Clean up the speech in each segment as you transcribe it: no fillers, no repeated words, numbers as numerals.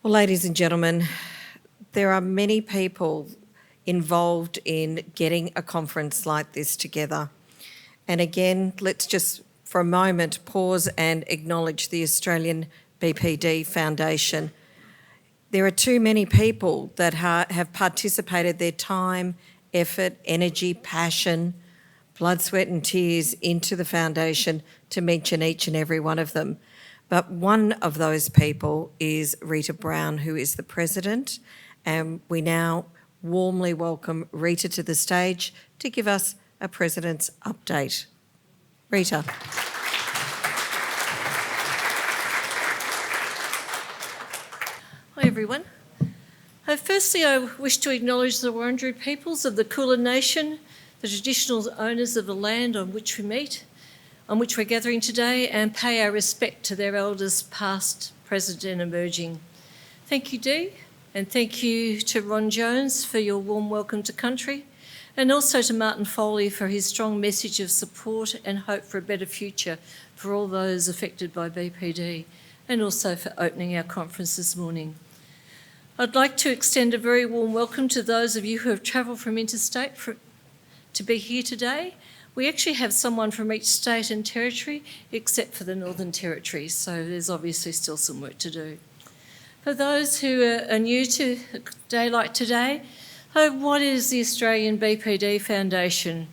Well, ladies and gentlemen, there are many people involved in getting a conference like this together. And again, let's just for a moment pause and acknowledge the Australian BPD Foundation. There are too many people that have participated their time, effort, energy, passion, blood, sweat and tears into the foundation to mention each and every one of them. But one of those people is Rita Brown, who is the president, and we now warmly welcome Rita to the stage to give us a president's update. Rita. Hi everyone. Firstly, I wish to acknowledge the Wurundjeri peoples of the Kulin Nation, the traditional owners of the land on which we meet, on which we're gathering today, and pay our respect to their elders past, present and emerging. Thank you, Dee, and thank you to Ron Jones for your warm welcome to country, and also to Martin Foley for his strong message of support and hope for a better future for all those affected by BPD, and also for opening our conference this morning. I'd like to extend a very warm welcome to those of you who have travelled from interstate to be here today. We actually have someone from each state and territory except for the Northern Territory, so there's obviously still some work to do. For those who are new to a day like today, what is the Australian BPD Foundation?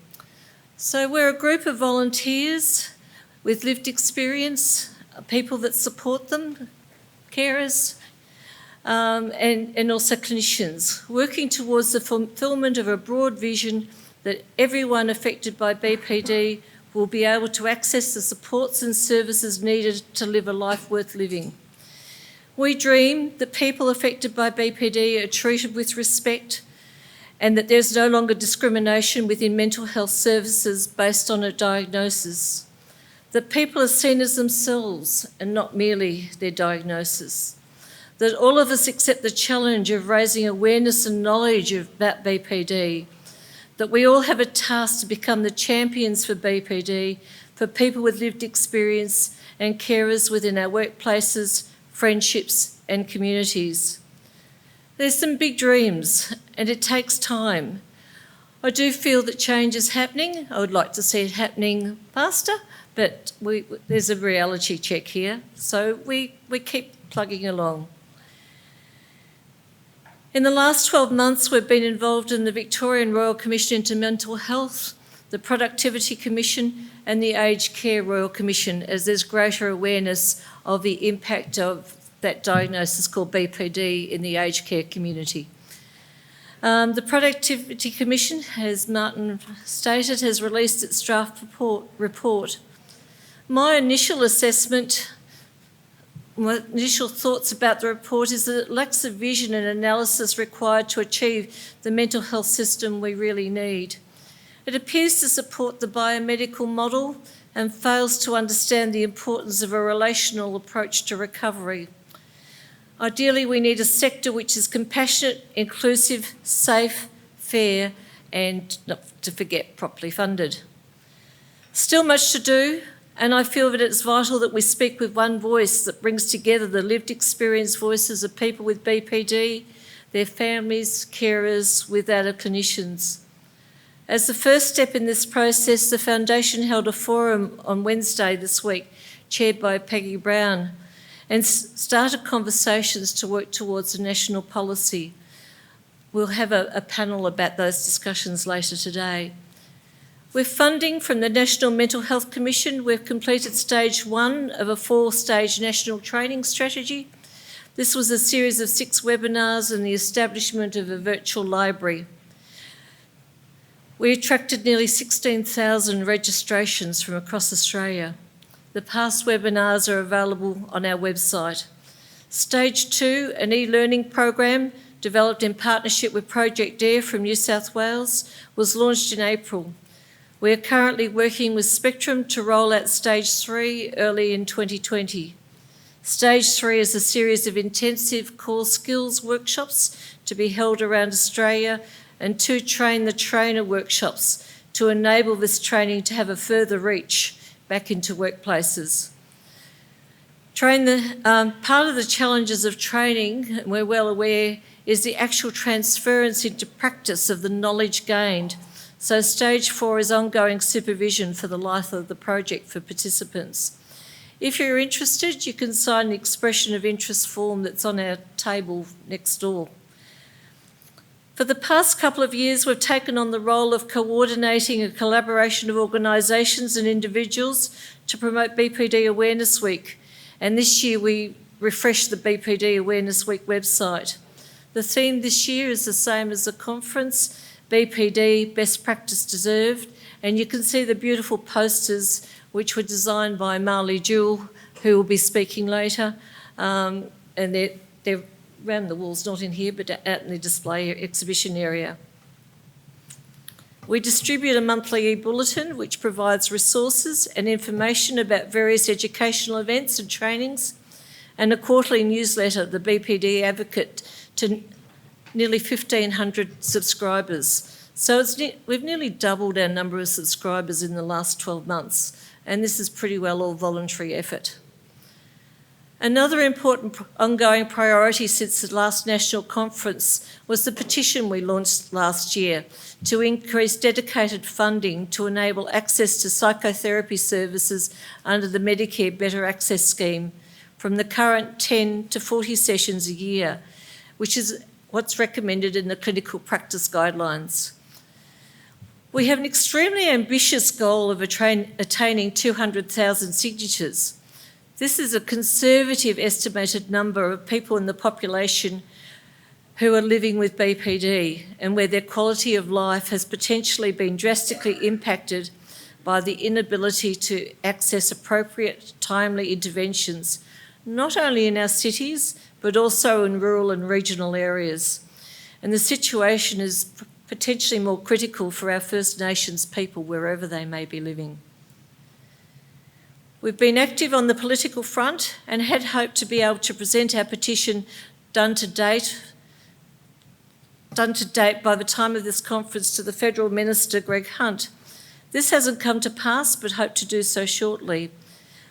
So we're a group of volunteers with lived experience, people that support them, carers, and also clinicians, working towards the fulfilment of a broad vision that everyone affected by BPD will be able to access the supports and services needed to live a life worth living. We dream that people affected by BPD are treated with respect and that there's no longer discrimination within mental health services based on a diagnosis, that people are seen as themselves and not merely their diagnosis, that all of us accept the challenge of raising awareness and knowledge about BPD, that we all have a task to become the champions for BPD, for people with lived experience and carers within our workplaces, friendships and communities. There's some big dreams and it takes time. I do feel that change is happening. I would like to see it happening faster, but there's a reality check here, so we keep plugging along. In the last 12 months, we've been involved in the Victorian Royal Commission into Mental Health, the Productivity Commission and the Aged Care Royal Commission, as there's greater awareness of the impact of that diagnosis called BPD in the aged care community. The Productivity Commission, as Martin stated, has released its draft report. My initial thoughts about the report is that it lacks the vision and analysis required to achieve the mental health system we really need. It appears to support the biomedical model and fails to understand the importance of a relational approach to recovery. Ideally, we need a sector which is compassionate, inclusive, safe, fair, and not to forget, properly funded. Still much to do, and I feel that it's vital that we speak with one voice that brings together the lived experience voices of people with BPD, their families, carers, with that of clinicians. As the first step in this process, the Foundation held a forum on Wednesday this week, chaired by Rita Brown, and started conversations to work towards a national policy. We'll have a panel about those discussions later today. With funding from the National Mental Health Commission, we've completed stage 1 of a 4-stage national training strategy. This was a series of 6 webinars and the establishment of a virtual library. We attracted nearly 16,000 registrations from across Australia. The past webinars are available on our website. Stage 2, an e-learning program developed in partnership with Project DARE from New South Wales, was launched in April. We are currently working with Spectrum to roll out Stage 3 early in 2020. Stage 3 is a series of intensive core skills workshops to be held around Australia and 2 train the trainer workshops to enable this training to have a further reach back into workplaces. Part of the challenges of training, and we're well aware, is the actual transference into practice of the knowledge gained. So stage 4 is ongoing supervision for the life of the project for participants. If you're interested, you can sign the expression of interest form that's on our table next door. For the past couple of years, we've taken on the role of coordinating a collaboration of organisations and individuals to promote BPD Awareness Week. And this year we refreshed the BPD Awareness Week website. The theme this year is the same as the conference, BPD Best Practice Deserved, and you can see the beautiful posters which were designed by Marley Jewell, who will be speaking later, and they're around the walls, not in here, but out in the display exhibition area. We distribute a monthly e-bulletin which provides resources and information about various educational events and trainings, and a quarterly newsletter, the BPD Advocate, to nearly 1,500 subscribers. So we've nearly doubled our number of subscribers in the last 12 months, and this is pretty well all voluntary effort. Another important ongoing priority since the last national conference was the petition we launched last year to increase dedicated funding to enable access to psychotherapy services under the Medicare Better Access Scheme from the current 10 to 40 sessions a year, which is what's recommended in the clinical practice guidelines. We have an extremely ambitious goal of attaining 200,000 signatures. This is a conservative estimated number of people in the population who are living with BPD and where their quality of life has potentially been drastically impacted by the inability to access appropriate, timely interventions, not only in our cities, but also in rural and regional areas. And the situation is potentially more critical for our First Nations people, wherever they may be living. We've been active on the political front and had hoped to be able to present our petition done to date by the time of this conference to the Federal Minister, Greg Hunt. This hasn't come to pass, but hope to do so shortly.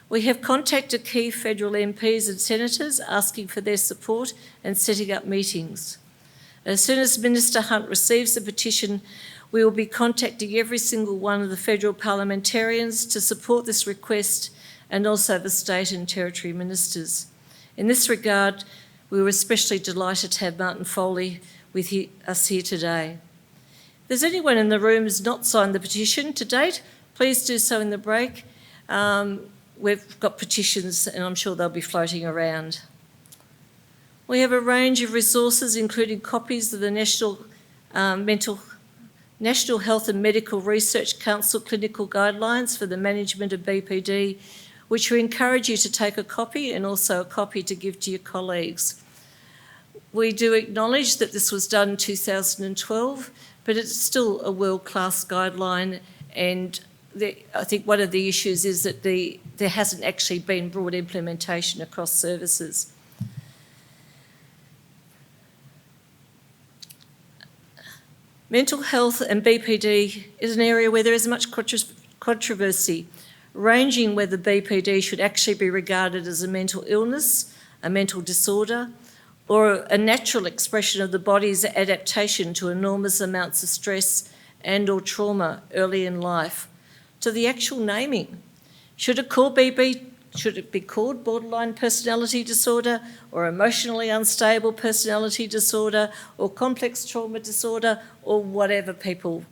We have contacted key federal MPs and senators asking for their support and setting up meetings. As soon as Minister Hunt receives the petition, we will be contacting every single one of the federal parliamentarians to support this request, and also the state and territory ministers. In this regard, we were especially delighted to have Martin Foley with us here today. If there's anyone in the room who's not signed the petition to date, please do so in the break. We've got petitions and I'm sure they'll be floating around. We have a range of resources, including copies of the National Health and Medical Research Council clinical guidelines for the management of BPD, which we encourage you to take a copy and also a copy to give to your colleagues. We do acknowledge that this was done in 2012, but it's still a world-class guideline, and I think one of the issues is that there hasn't actually been broad implementation across services. Mental health and BPD is an area where there is much controversy, ranging whether BPD should actually be regarded as a mental illness, a mental disorder, or a natural expression of the body's adaptation to enormous amounts of stress and or trauma early in life, to the actual naming. Should it be called borderline personality disorder, or emotionally unstable personality disorder, or complex trauma disorder, or whatever people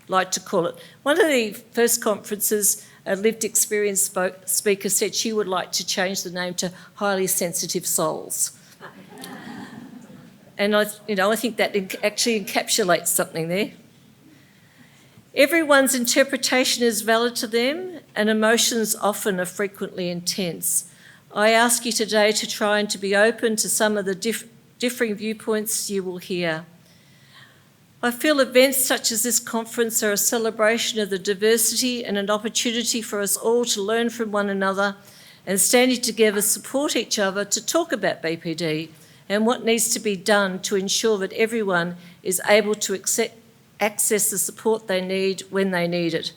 like to call it? One of the first conferences, a lived experience speaker said she would like to change the name to highly sensitive souls. And I think that actually encapsulates something there. Everyone's interpretation is valid to them, and emotions often are frequently intense. I ask you today to try and to be open to some of the differing viewpoints you will hear. I feel events such as this conference are a celebration of the diversity and an opportunity for us all to learn from one another and standing together support each other to talk about BPD and what needs to be done to ensure that everyone is able to access the support they need when they need it.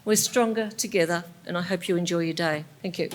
We're stronger together, and I hope you enjoy your day. Thank you.